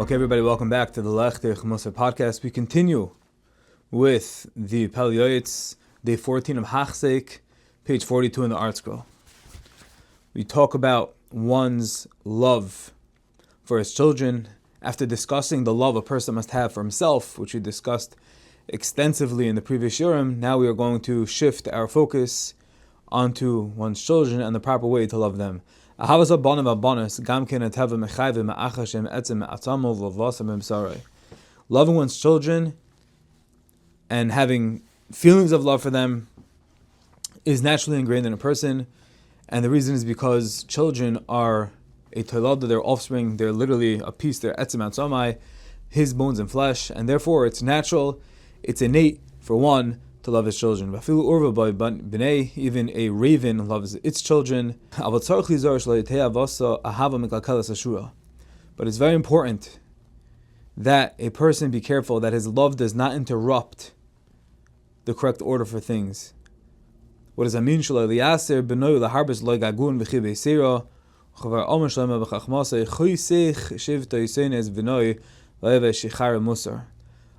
Okay, everybody, welcome back to the Lechtich Musar podcast. We continue with the Pele Yoeitz, day 14 of Hachseik, page 42 in the art scroll. We talk about one's love for his children. After discussing the love a person must have for himself, which we discussed extensively in the previous Shurim, now we are going to shift our focus onto one's children and the proper way to love them. Loving one's children and having feelings of love for them is naturally ingrained in a person, and the reason is because children are a toilada, their offspring, they're literally a piece, they're etzem atzamai, his bones and flesh, and therefore it's natural, it's innate for one to love his children. Even a raven loves its children. But it's very important that a person be careful that his love does not interrupt the correct order for things. What does that mean?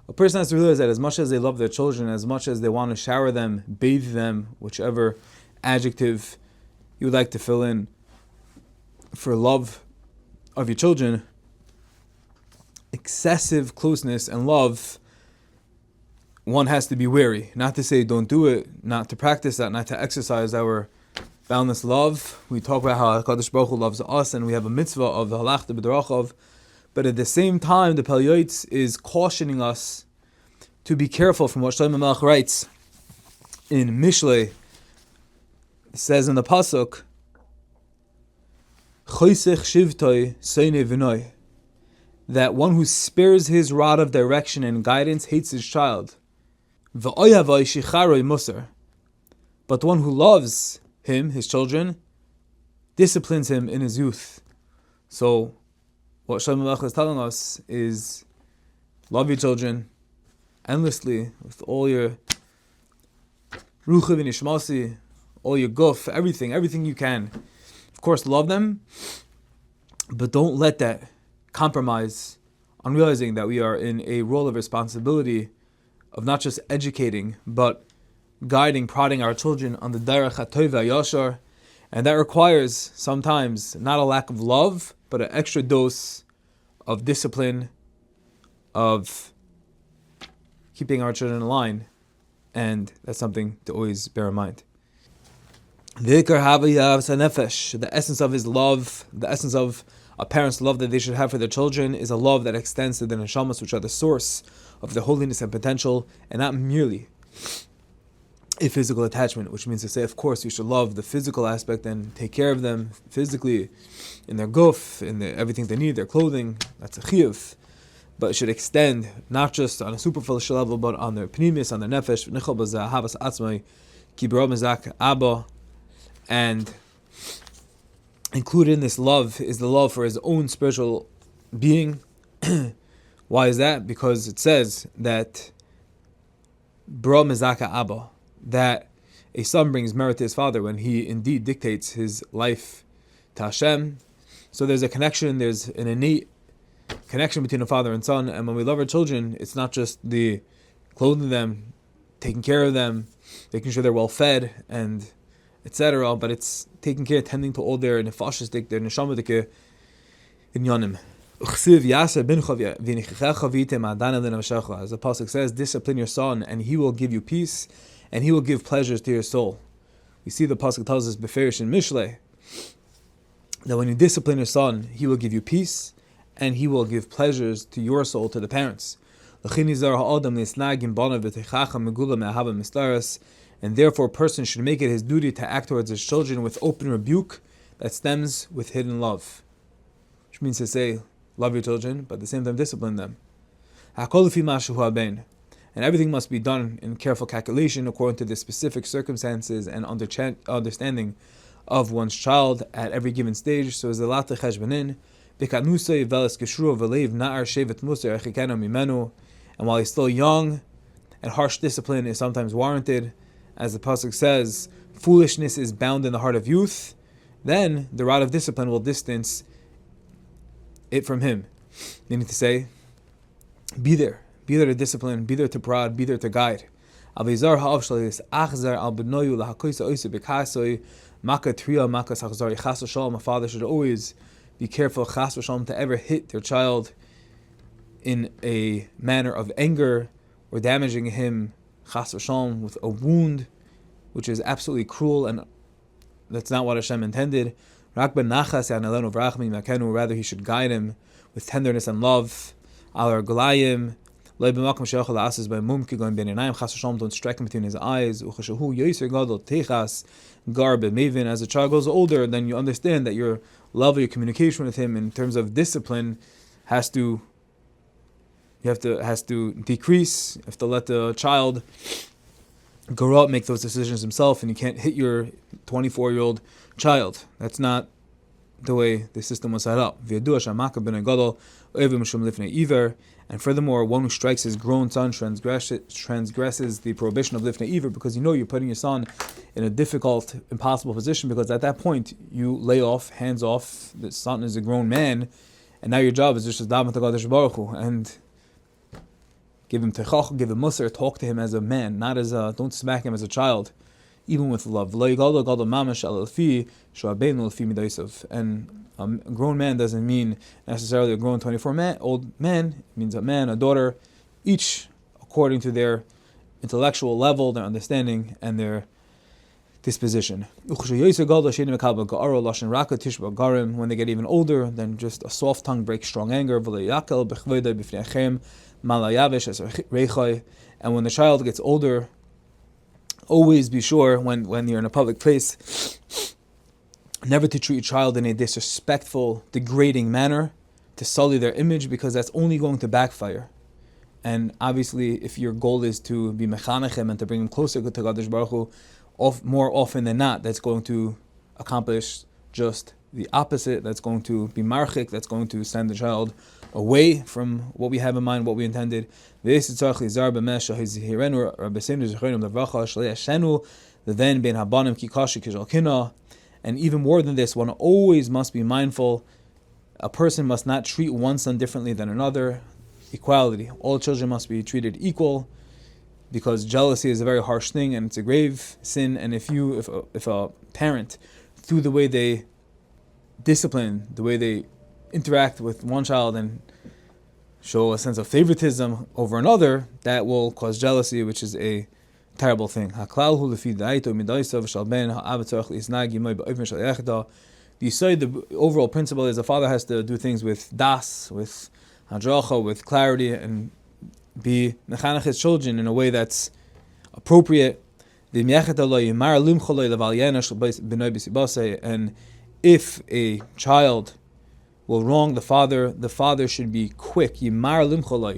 A person has to realize that as much as they love their children, as much as they want to shower them, bathe them, whichever adjective you would like to fill in for love of your children, excessive closeness and love, one has to be wary. Not to say don't do it, not to practice that, not to exercise our boundless love. We talk about how HaKadosh Baruch Hu loves us and we have a mitzvah of the halachta b'derachov. But at the same time, the Pele Yoeitz is cautioning us to be careful from what Shlomo Melech writes in Mishlei. It says in the pasuk, "Choisech shivtoi soine v'noi," that one who spares his rod of direction and guidance hates his child. V'oyavoi shicharoi musar, but the one who loves him, his children, disciplines him in his youth. So what Shlomo Melech is telling us is love your children endlessly with all your ruchiv and yishmasi, all your guf, everything you can. Of course, love them, but don't let that compromise on realizing that we are in a role of responsibility of not just educating, but guiding, prodding our children on the derech hatov yashar, and that requires sometimes not a lack of love, but an extra dose of discipline, of keeping our children in line, and that's something to always bear in mind. The essence of his love, the essence of a parent's love that they should have for their children is a love that extends to the neshamas, which are the source of their holiness and potential, and not merely a physical attachment, which means to say, of course, you should love the physical aspect and take care of them physically, in their guf, in everything they need, their clothing. That's a chiyuv. But it should extend not just on a superficial level, but on their pnimis, on their nefesh, abba, and included in this love is the love for his own spiritual being. Why is that? Because it says that bra mezaka abba, that a son brings merit to his father when he indeed dictates his life to Hashem. So there's a connection, there's an innate connection between a father and son, and when we love our children, it's not just the clothing them, taking care of them, making sure they're well fed, and etc., but it's taking care, tending to all their nefashis, their neshamadike inyanim. As the pasuk says, discipline your son, and he will give you peace, and he will give pleasures to your soul. We see the pasuk tells us beferish in Mishlei that when you discipline your son, he will give you peace, and he will give pleasures to your soul, to the parents. And therefore a person should make it his duty to act towards his children with open rebuke that stems with hidden love. Which means to say, love your children, but at the same time discipline them. And everything must be done in careful calculation according to the specific circumstances and understanding of one's child at every given stage. So as the latach cheshbonin, and while he's still young, and harsh discipline is sometimes warranted, as the pasuk says, foolishness is bound in the heart of youth, then the rod of discipline will distance it from him. Meaning to say, be there to discipline, be there to prod, be there to guide. Avizar ha'avshal achzar al benoyu lahakoisa oisa bekasoy maka triya maka sachzari chas v'shalom. A father should always be careful chas v'shalom to ever hit their child in a manner of anger or damaging him chas v'shalom with a wound, which is absolutely cruel, and that's not what Hashem intended. Rather, he should guide him with tenderness and love. Don't strike him between his eyes. As a child grows older, then you understand that your love, your communication with him in terms of discipline has to decrease. You have to let the child grow up, make those decisions himself, and you can't hit your 24-year-old child. That's not the way the system was set up. And furthermore, one who strikes his grown son transgresses the prohibition of lifnei iver, because you're putting your son in a difficult, impossible position, because at that point you lay off, hands off. The son is a grown man, and now your job is just to daven to Kadosh Baruch Hu and give him techach, give him musar, talk to him as a man, don't smack him as a child, even with love. And a grown man doesn't mean necessarily a grown 24-old man. It means a man, a daughter, each according to their intellectual level, their understanding, and their disposition. When they get even older, then just a soft tongue breaks strong anger. And when the child gets older, always be sure when you're in a public place never to treat your child in a disrespectful, degrading manner, to sully their image, because that's only going to backfire. And obviously, if your goal is to be mechanechem and to bring him closer to Kadosh Baruch Hu, more often than not, that's going to accomplish just the opposite. That's going to be marchik, that's going to send the child away from what we have in mind, what we intended. And even more than this, one always must be mindful. A person must not treat one son differently than another. Equality. All children must be treated equal, because jealousy is a very harsh thing and it's a grave sin. And if a parent, through the way they discipline, the way they interact with one child and show a sense of favoritism over another, that will cause jealousy, which is a terrible thing. The overall principle is the father has to do things with das, with Jarashow, with clarity, and be mechanech his children in a way that's appropriate. And if a child will wrong the father should be quick. He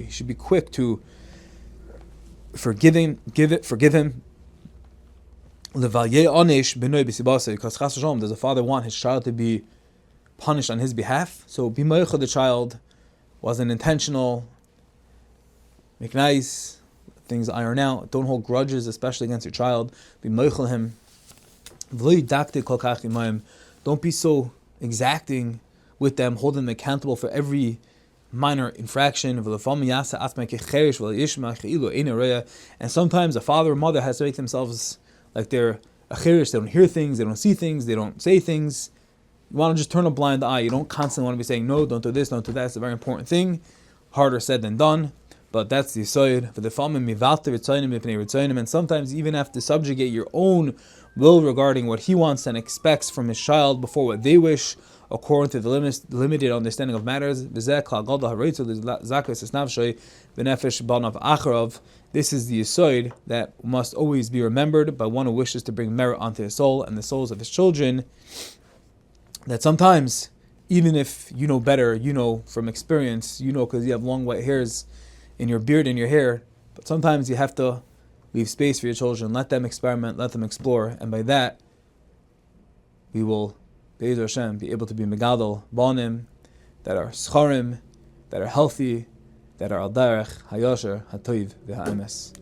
should be quick to forgive him. Because does a father want his child to be punished on his behalf? So be meichel the child, wasn't intentional. Make nice, things iron out. Don't hold grudges, especially against your child. Be meichel him. Don't be so exacting with them, hold them accountable for every minor infraction. And sometimes a father or mother has to make themselves like they're a cherish. They don't hear things, they don't see things, they don't say things. You want to just turn a blind eye. You don't constantly want to be saying, no, don't do this, don't do that. It's a very important thing. Harder said than done. But that's the yisoid. And sometimes you even have to subjugate your own will regarding what he wants and expects from his child before what they wish, according to the limited understanding of matters. This is the yisoid that must always be remembered by one who wishes to bring merit onto his soul and the souls of his children. That sometimes, even if you know better, you know from experience, you know because you have long white hairs in your beard and your hair, but sometimes you have to leave space for your children, let them experiment, let them explore, and by that, we will, Be'ez Hashem, be able to be megadol, banim, that are scharim, that are healthy, that are al derech, hayosher, hatoiv, v'ha'emes.